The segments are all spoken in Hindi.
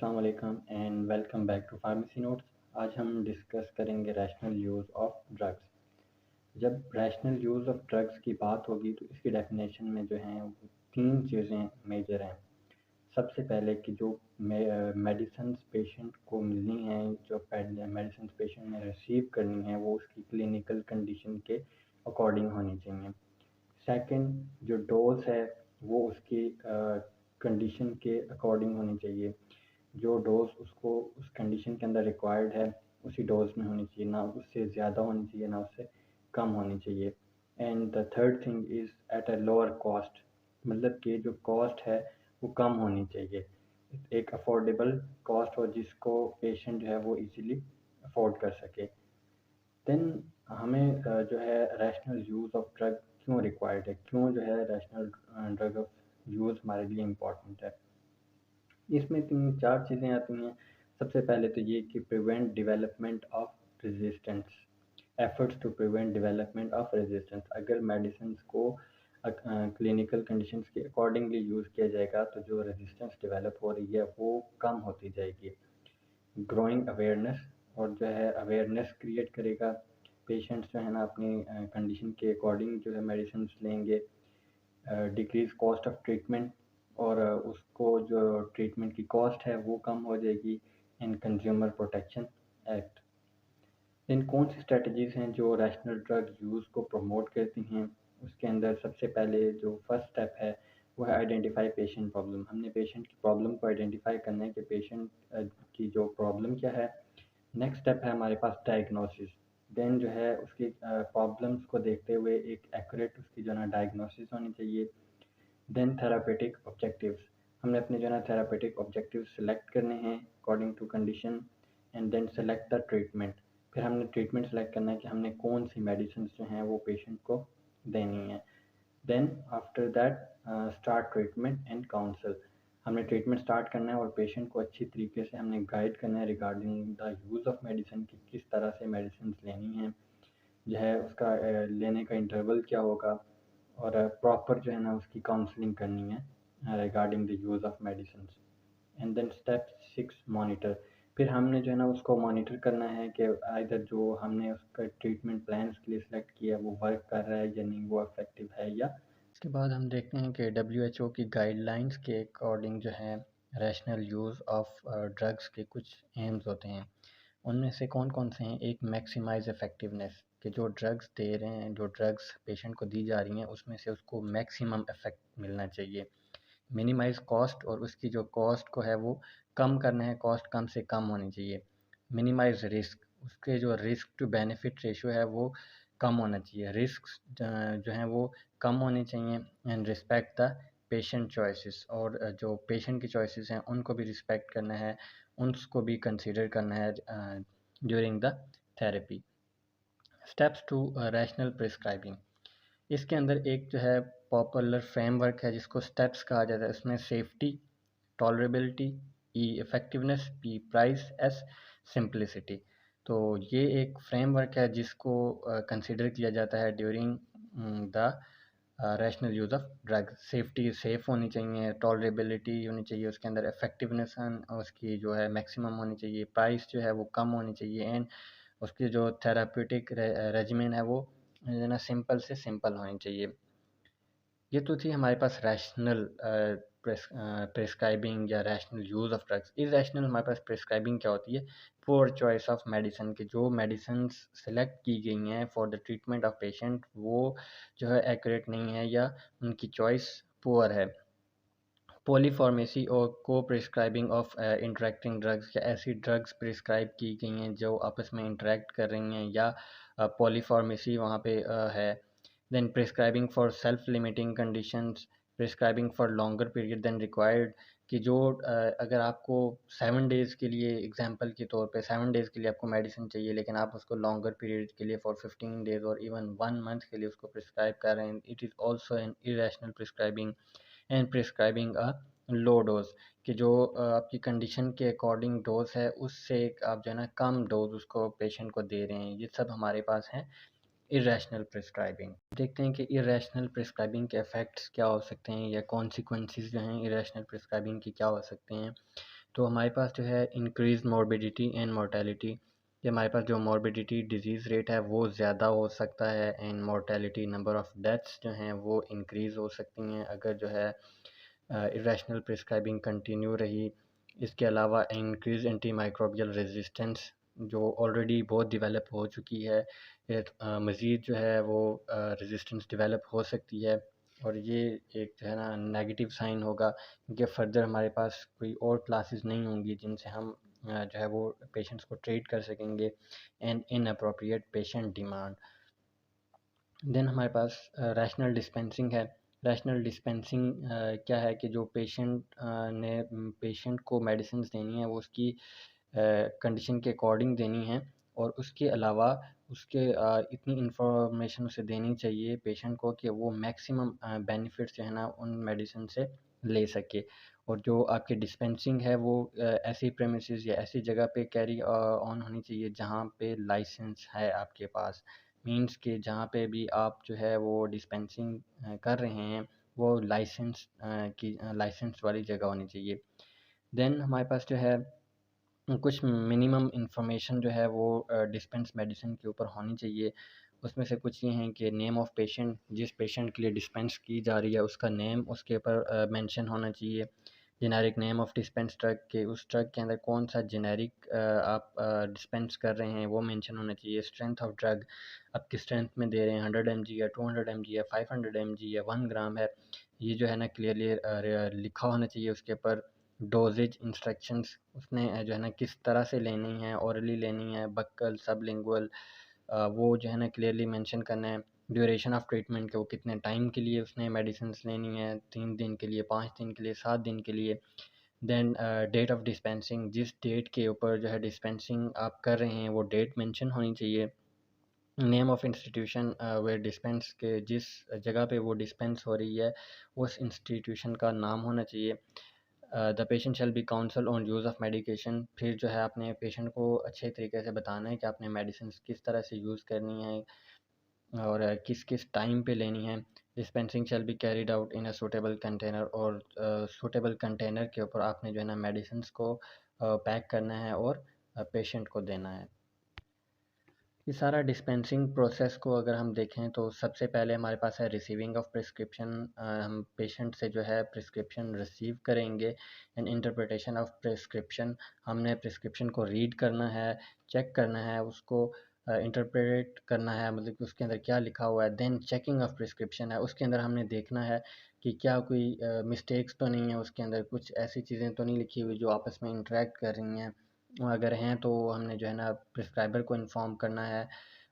अस्सलाम वालेकुम and welcome back to pharmacy notes. आज हम डिस्कस करेंगे रैशनल यूज़ ऑफ ड्रग्स। जब रैशनल यूज़ ऑफ ड्रग्स की बात होगी तो इसकी डेफिनेशन में जो हैं वो तीन चीज़ें मेजर हैं। सबसे पहले कि जो मेडिसिन पेशेंट को मिलनी है, जो मेडिसिन पेशेंट ने रिसीव करनी है, वो उसकी क्लिनिकल कंडीशन के अकॉर्डिंग होनी चाहिए। सेकंड, जो डोज है वो उसकी कंडीशन के अकॉर्डिंग होनी चाहिए। जो डोज उसको उस कंडीशन के अंदर रिक्वायर्ड है उसी डोज में होनी चाहिए, ना उससे ज़्यादा होनी चाहिए ना उससे कम होनी चाहिए। And the third thing is at a lower cost, मतलब कि जो कॉस्ट है वो कम होनी चाहिए, एक अफोर्डेबल कॉस्ट हो जिसको पेशेंट जो है वो इजीली अफोर्ड कर सके। देन हमें जो है रैशनल यूज़ ऑफ ड्रग क्यों रिक्वायर्ड है, क्यों जो है रैशनल ड्रग ऑफ यूज़ हमारे लिए इम्पॉर्टेंट है। इसमें 3-4 चीज़ें आती हैं। सबसे पहले तो ये कि prevent development of resistance, efforts to prevent development of resistance. अगर मेडिसिन को क्लिनिकल कंडीशंस के अकॉर्डिंगली यूज़ किया जाएगा तो जो रेजिस्टेंस डेवलप हो रही है वो कम होती जाएगी। ग्रोइंग अवेयरनेस, और जो है अवेयरनेस क्रिएट करेगा। पेशेंट्स जो है ना अपनी कंडीशन के अकॉर्डिंग जो है मेडिसिन लेंगे। डिक्रीज़ कॉस्ट ऑफ ट्रीटमेंट, और उसको जो ट्रीटमेंट की कॉस्ट है वो कम हो जाएगी। In consumer protection act. इन कौन सी स्ट्रेटजीज़ हैं जो रैशनल ड्रग यूज़ को प्रमोट करती हैं? उसके अंदर सबसे पहले जो फर्स्ट स्टेप है वो है आइडेंटिफाई पेशेंट प्रॉब्लम। हमने पेशेंट की प्रॉब्लम को आइडेंटिफाई करना है कि पेशेंट की जो प्रॉब्लम क्या है। नेक्स्ट स्टेप है हमारे पास डायग्नोसिस। देन जो है उसकी प्रॉब्लम्स को देखते हुए एक एक्यूरेट उसकी जो है ना डायग्नोसिस होनी चाहिए। देन थेरापेटिक ऑब्जेक्टिव्स, हमने अपने जो है ना थेरापेटिक ऑब्जेक्टिव्स सेलेक्ट करने हैं according to condition. And then select the treatment, फिर हमने ट्रीटमेंट सेलेक्ट करना है कि हमने कौन सी मेडिसिन जो हैं वो पेशेंट को देनी है। Then after that start treatment and counsel, हमने ट्रीटमेंट स्टार्ट करना है और पेशेंट को अच्छी तरीके से हमने गाइड करना है regarding the use of medicine, की किस तरह से मेडिसिन लेनी है, जो है उसका लेने का इंटरवल क्या होगा, और प्रॉपर जो है ना उसकी काउंसलिंग करनी है regarding the use of medicine. And then step 6, monitor. फिर हमने जो है ना उसको मॉनिटर करना है कि आइदर जो हमने उसका ट्रीटमेंट प्लान उसके लिए सेलेक्ट किया वो वर्क कर रहा है या नहीं, वो इफेक्टिव है या। इसके बाद हम देखते हैं कि WHO की गाइडलाइंस के अकॉर्डिंग जो है रैशनल यूज़ ऑफ ड्रग्स के कुछ एम्स होते हैं। उनमें से कौन कौन से हैं? एक, मैक्सिमाइज इफ़ेक्टिवनेस, कि जो ड्रग्स दे रहे हैं, जो ड्रग्स पेशेंट को दी जा रही हैं उसमें से उसको मैक्सिमम इफ़ेक्ट मिलना चाहिए। मिनिमाइज़ कॉस्ट, और उसकी जो कॉस्ट को है वो कम करना है, कॉस्ट कम से कम होनी चाहिए। मिनिमाइज़ रिस्क, उसके जो रिस्क टू बेनिफिट रेशियो है वो कम होना चाहिए, रिस्क जो हैं वो कम होने चाहिए। And respect the patient choices, और जो पेशेंट की चॉइसेस हैं उनको भी रिस्पेक्ट करना है, उनको भी कंसीडर करना है during the therapy. Steps to rational prescribing, इसके अंदर एक जो है पॉपुलर फ्रेमवर्क है जिसको स्टेप्स कहा जाता है। उसमें safety, tolerability, E effectiveness, P price, S simplicity. तो ये एक फ्रेमवर्क है जिसको कंसिडर किया जाता है during the rational use of drug. Safety, safe होनी चाहिए, टॉलरेबिलिटी होनी चाहिए, उसके अंदर इफ़ेक्टिवनेस उसकी जो है मैक्सिमम होनी चाहिए, प्राइस जो है वो कम होनी चाहिए, एंड उसकी जो थेराप्यूटिक रेजिमेन है वो जो ना सिंपल से सिंपल होनी चाहिए। ये तो थी हमारे पास रैशनल प्रिस्क्राइबिंग या rational use of drugs. Irrational हमारे पास प्रिस्क्राइबिंग क्या होती है? पुअर चॉइस ऑफ मेडिसिन, की जो मेडिसिन सेलेक्ट की गई हैं for the treatment of patient वो जो है एक्यूरेट नहीं है या उनकी चॉइस पुअर है। पॉलीफार्मेसी और को प्रिस्क्राइबिंग ऑफ इंटरेक्टिंग ड्रग्स, या ऐसी ड्रग्स प्रिस्क्राइब की गई हैं जो आपस में इंटरेक्ट कर रही हैं या पॉलीफार्मेसी वहाँ पे है। Then prescribing for self limiting conditions, prescribing for longer period than required, कि जो अगर आपको 7 डेज़ के लिए, एग्जांपल के तौर पे 7 डेज़ के लिए आपको मेडिसिन चाहिए लेकिन आप उसको लॉन्गर पीरियड के लिए फॉर 15 डेज़ और इवन 1 मंथ के लिए उसको प्रिस्क्राइब कर रहे हैं, it is also an irrational prescribing. And prescribing a low dose, कि जो आपकी कंडीशन के अकॉर्डिंग डोज है उससे आप जो है ना कम डोज उसको पेशेंट को दे रहे हैं। ये सब हमारे पास हैं इरेशनल प्रिस्क्राइबिंग। देखते हैं कि इरेशनल प्रिस्क्राइबिंग के इफ़ेक्ट्स क्या हो सकते हैं या कॉन्सिक्वेंसेस जो हैं इरेशनल प्रिस्क्राइबिंग की क्या हो सकते हैं। तो हमारे पास जो है इंक्रीज मॉर्बिडिटी एंड मोर्टेलिटी, कि हमारे पास जो मॉर्बिडिटी डिजीज़ रेट है वो ज़्यादा हो सकता है, and mortality number of deaths जो हैं वो इंक्रीज़ हो सकती हैं अगर जो है इरेशनल प्रिस्क्राइबिंग कंटिन्यू रही। इसके अलावा इंक्रीज एंटी माइक्रोबियल रेजिस्टेंस जो ऑलरेडी बहुत डिवेलप हो चुकी है, मज़ीद जो है वो रेजिस्टेंस डिवेलप हो सकती है, और ये एक जो है ना नेगेटिव साइन होगा, क्योंकि फर्दर हमारे पास कोई और क्लासेस नहीं होंगी जिनसे हम जो है वो पेशेंट्स को ट्रीट कर सकेंगे। And in appropriate patient demand. Then हमारे पास रैशनल डिस्पेंसिंग है। रैशनल डिस्पेंसिंग क्या है कि जो ने पेशेंट को मेडिसिन देनी है वो उसकी कंडीशन के अकॉर्डिंग देनी है, और उसके अलावा उसके इतनी इंफॉर्मेशन उसे देनी चाहिए पेशेंट को कि वो मैक्सिमम बेनिफिट्स जो है ना उन मेडिसिन से ले सके। और जो आपकी डिस्पेंसिंग है वो ऐसी प्रेमिसेस या ऐसी जगह पे कैरी ऑन होनी चाहिए जहाँ पे लाइसेंस है आपके पास। मींस कि जहाँ पे भी आप जो है वो डिस्पेंसिंग कर रहे हैं वो लाइसेंस वाली जगह होनी चाहिए। देन हमारे पास जो है कुछ मिनिमम इंफॉर्मेशन जो है वो डिस्पेंस मेडिसिन के ऊपर होनी चाहिए। उसमें से कुछ ये हैं कि नेम ऑफ़ पेशेंट, जिस पेशेंट के लिए डिस्पेंस की जा रही है उसका नेम उसके ऊपर मेंशन होना चाहिए। Generic name of dispense drug, के उस ड्रग के अंदर कौन सा जेनेरिक आप डिस्पेंस कर रहे हैं वो मेंशन होना चाहिए। स्ट्रेंथ ऑफ़ ड्रग, आप किस स्ट्रेंथ में दे रहे हैं, 100 mg या 200 mg या 500 mg या 1 ग्राम है, ये जो है ना क्लियरली लिखा होना चाहिए उसके ऊपर। डोजेज इंस्ट्रक्शंस, उसने जो है ना किस तरह से लेनी है, ओरली लेनी है, बक्कल, सबलिंगुअल, वो जो है ना क्लियरली मेंशन करना है। ड्यूरेशन ऑफ ट्रीटमेंट, के वो कितने टाइम के लिए उसने मेडिसिन लेनी है, 3 दिन के लिए, 5 दिन के लिए, 7 दिन के लिए। देन डेट ऑफ डिस्पेंसिंग, जिस डेट के ऊपर जो है डिस्पेंसिंग आप कर रहे हैं वो डेट मेंशन होनी चाहिए। Name of institution way dispense, के जिस जगह पे वो डिस्पेंस हो रही है उस इंस्टीट्यूशन का नाम होना चाहिए। The patient shall be counsel on use of medication, फिर जो है आपने पेशेंट को अच्छे तरीके से बताना है कि आपने मेडिसिन किस तरह से यूज़ करनी है और किस किस टाइम पे लेनी है। Dispensing shall be carried out in a suitable container, और सूटेबल कंटेनर के ऊपर आपने जो है ना मेडिसिन को पैक करना है और पेशेंट को देना है। ये सारा डिस्पेंसिंग प्रोसेस को अगर हम देखें तो सबसे पहले हमारे पास है रिसीविंग ऑफ प्रिस्क्रिप्शन। हम पेशेंट से जो है प्रिस्क्रिप्शन रिसीव करेंगे। एंड इंटरप्रिटेशन ऑफ प्रिस्क्रिप्शन, हमने प्रिस्क्रिप्शन को रीड करना है, चेक करना है, उसको इंटरप्रेट करना है, मतलब कि उसके अंदर क्या लिखा हुआ है। देन चेकिंग ऑफ प्रिस्क्रिप्शन है, उसके अंदर हमने देखना है कि क्या कोई मिस्टेक्स तो नहीं है, उसके अंदर कुछ ऐसी चीज़ें तो नहीं लिखी हुई जो आपस में इंटरेक्ट कर रही हैं, अगर हैं तो हमने जो है ना प्रिस्क्राइबर को इन्फॉर्म करना है।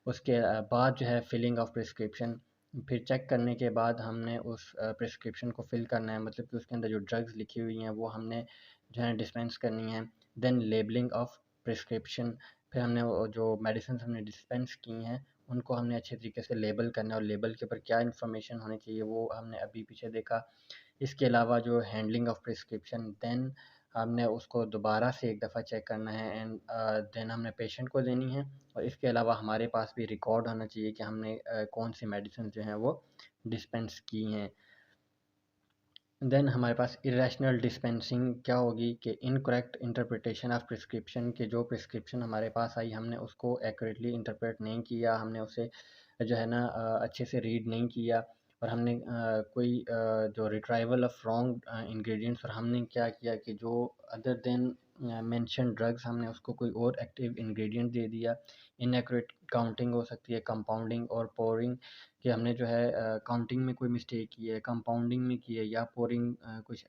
उसके बाद जो है फिलिंग ऑफ प्रिस्क्रिप्शन, फिर चेक करने के बाद हमने उस प्रिस्क्रिप्शन को फिल करना है, मतलब कि उसके अंदर जो ड्रग्स लिखी हुई हैं वो हमने जो है डिस्पेंस करनी है। देन लेबलिंग ऑफ प्रिस्क्रिप्शन, फिर हमने वो जो मेडिसिन हमने डिस्पेंस की हैं उनको हमने अच्छे तरीके से लेबल करना है, और लेबल के ऊपर क्या इन्फॉर्मेशन होनी चाहिए वो हमने अभी पीछे देखा। इसके अलावा जो हैंडलिंग ऑफ प्रिस्क्रिप्शन, देन हमने उसको दोबारा से एक दफ़ा चेक करना है, एंड देन हमने पेशेंट को देनी है। और इसके अलावा हमारे पास भी रिकॉर्ड होना चाहिए कि हमने कौन सी मेडिसिन जो हैं वो डिस्पेंस की हैं। देन हमारे पास इरेशनल डिस्पेंसिंग क्या होगी कि इनकरेक्ट इंटरप्रिटेशन ऑफ प्रिस्क्रिप्शन, के जो प्रिस्क्रिप्शन हमारे पास आई हमने उसको एक्यूरेटली इंटरप्रेट नहीं किया, हमने उसे जो है ना अच्छे से रीड नहीं किया, और हमने कोई जो रिट्राइवल ऑफ रॉन्ग इंग्रेडिएंट्स, और हमने क्या किया कि जो अदर देन मेंशन ड्रग्स हमने उसको कोई और एक्टिव इंग्रेडिएंट दे दिया। इनएक्यूरेट काउंटिंग हो सकती है, कंपाउंडिंग और पोरिंग, कि हमने जो है काउंटिंग में कोई मिस्टेक की है, कंपाउंडिंग में की है, या पोरिंग कुछ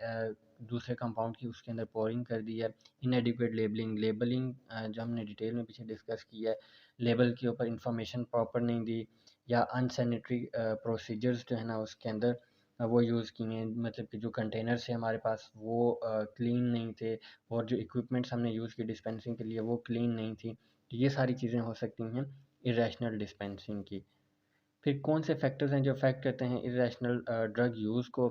दूसरे कंपाउंड की उसके अंदर पोरिंग कर दी है। इनएडिक्वेट लेबलिंग, लेबलिंग जो हमने डिटेल में पीछे डिस्कस की है, लेबल के ऊपर इंफॉर्मेशन प्रॉपर नहीं दी, या अनसैनिटरी प्रोसीजर्स जो है ना उसके अंदर वो यूज़ किए हैं, मतलब कि जो कंटेनर्स है हमारे पास वो क्लीन नहीं थे, और जो इक्विपमेंट्स हमने यूज़ की डिस्पेंसिंग के लिए वो क्लीन नहीं थी। तो ये सारी चीज़ें हो सकती हैं इरेशनल डिस्पेंसिंग की। फिर कौन से फैक्टर्स हैं जो अफेक्ट करते हैं इरेशनल ड्रग यूज़ को।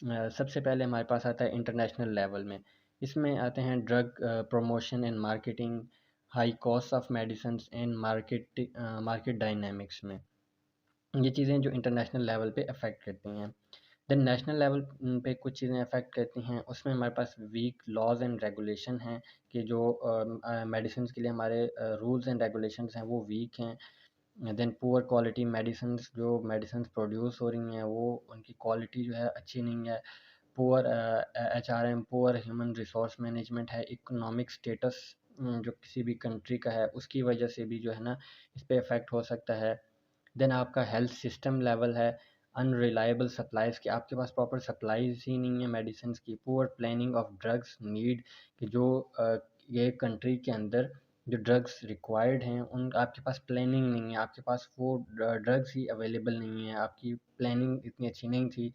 सबसे पहले हमारे पास आता है इंटरनेशनल लेवल में। इसमें आते हैं drug promotion and marketing, high cost of medicine and market dynamics में। ये चीज़ें जो इंटरनेशनल लेवल पे अफेक्ट करती हैं। देन नेशनल लेवल पे कुछ चीज़ें अफेक्ट करती हैं, उसमें हमारे पास वीक लॉज एंड रेगुलेशन हैं कि जो मेडिसिन के लिए हमारे रूल्स एंड रेगुलेशंस हैं वो वीक हैं। देन पुअर क्वालिटी मेडिसिन्स, जो मेडिसिन्स प्रोड्यूस हो रही हैं वो उनकी क्वालिटी जो है अच्छी नहीं है। Poor HRM, poor human resource management है। इकोनॉमिक स्टेटस जो किसी भी कंट्री का है उसकी वजह से भी जो है ना इस पे इफ़ेक्ट हो सकता है। देन आपका हेल्थ सिस्टम लेवल है, अनरिलायबल सप्लाईज़ की, आपके पास प्रॉपर सप्लाईज़ ही नहीं है मेडिसिन की। Poor planning of drugs need, कि जो ये कंट्री के अंदर जो ड्रग्स रिक्वायर्ड हैं उन आपके पास प्लानिंग नहीं है, आपके पास वो ड्रग्स ही अवेलेबल नहीं है, आपकी प्लानिंग इतनी अच्छी नहीं थी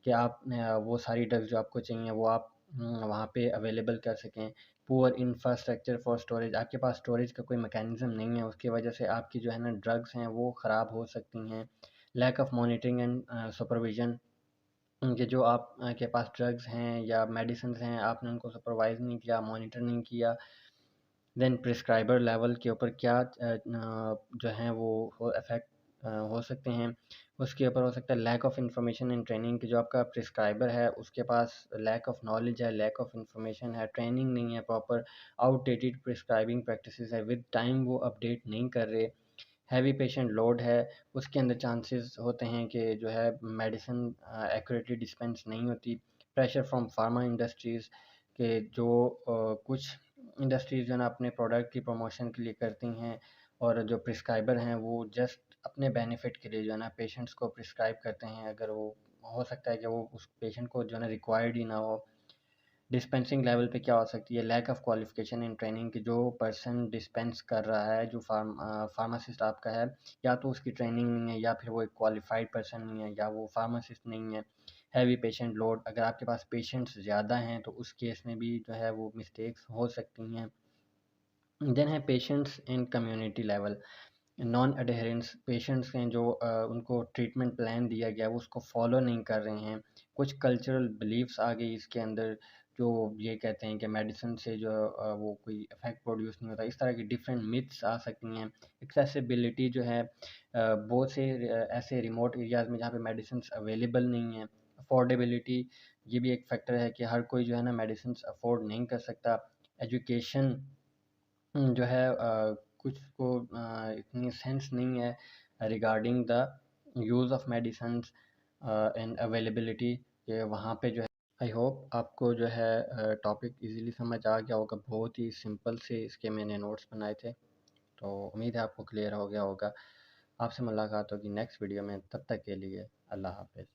कि आप वो सारी ड्रग्स जो आपको चाहिए वो आप वहाँ पे अवेलेबल कर सकें। पुअर इंफ्रास्ट्रक्चर फॉर स्टोरेज, आपके पास स्टोरेज का कोई मैकेनिज़्म नहीं है, उसकी वजह से आपकी जो है ना ड्रग्स हैं वो ख़राब हो सकती हैं। Lack of monitoring and supervision, कि जो आप के पास ड्रग्स हैं या मेडिसिन्स हैं आपने उनको सुपरवाइज़ नहीं किया, मॉनिटर नहीं किया। देन प्रिस्क्राइबर लेवल के ऊपर क्या जो हैं वो अफेक्ट हो सकते हैं, उसके ऊपर हो सकता है lack of information and training, कि जो आपका प्रिस्क्राइबर है उसके पास लैक ऑफ नॉलेज है, लैक ऑफ इंफॉर्मेशन है, ट्रेनिंग नहीं है प्रॉपर, आउटडेटेड प्रिस्क्राइबिंग प्रैक्टिसेस है, विद टाइम वो अपडेट नहीं कर रहे। हैवी पेशेंट लोड है, उसके अंदर चांसेस होते हैं कि जो है मेडिसिन एक्यूरेटली डिस्पेंस नहीं होती। प्रेशर फ्रॉम फार्मा इंडस्ट्रीज़, के जो कुछ इंडस्ट्रीज़ जो है ना अपने प्रोडक्ट की प्रमोशन के लिए करती हैं और जो प्रिस्क्राइबर हैं वो जस्ट अपने बेनिफिट के लिए जो है ना पेशेंट्स को प्रिस्क्राइब करते हैं, अगर वो हो सकता है कि वो उस पेशेंट को जो है ना रिक्वायर्ड ही ना हो। डिस्पेंसिंग लेवल पे क्या हो सकती है, lack of qualification in training, की जो पर्सन डिस्पेंस कर रहा है, जो फार्मासिस्ट आपका है, या तो उसकी ट्रेनिंग नहीं है या फिर वो एक क्वालिफाइड पर्सन नहीं है या वो फार्मासिस्ट नहीं है। हैवी पेशेंट लोड, अगर आपके पास पेशेंट्स ज़्यादा हैं तो उस केस में भी जो है वो मिस्टेक्स हो सकती हैं। देन है patients in community level, non adherence patients हैं जो उनको ट्रीटमेंट प्लान दिया गया वो उसको फॉलो नहीं कर रहे हैं। कुछ कल्चरल बिलीव्स आ गई इसके अंदर, जो ये कहते हैं कि मेडिसिन से जो वो कोई इफेक्ट प्रोड्यूस नहीं होता, इस तरह की डिफरेंट मिथ्स आ सकती हैं। एक्सेसिबिलिटी जो है बहुत से ऐसे रिमोट एरियाज़ में जहाँ पे मेडिसिन अवेलेबल नहीं है। अफोर्डेबिलिटी, ये भी एक फैक्टर है कि हर कोई जो है ना मेडिसिन अफोर्ड नहीं कर सकता। एजुकेशन जो है कुछ को इतनी सेंस नहीं है regarding the use of medicines and availability, कि वहाँ पे जो है। आई होप आपको जो है टॉपिक इजीली समझ आ गया होगा, बहुत ही सिंपल से इसके मैंने नोट्स बनाए थे, तो उम्मीद है आपको क्लियर हो गया होगा। आपसे मुलाकात होगी नेक्स्ट वीडियो में, तब तक के लिए अल्लाह हाफ़िज़।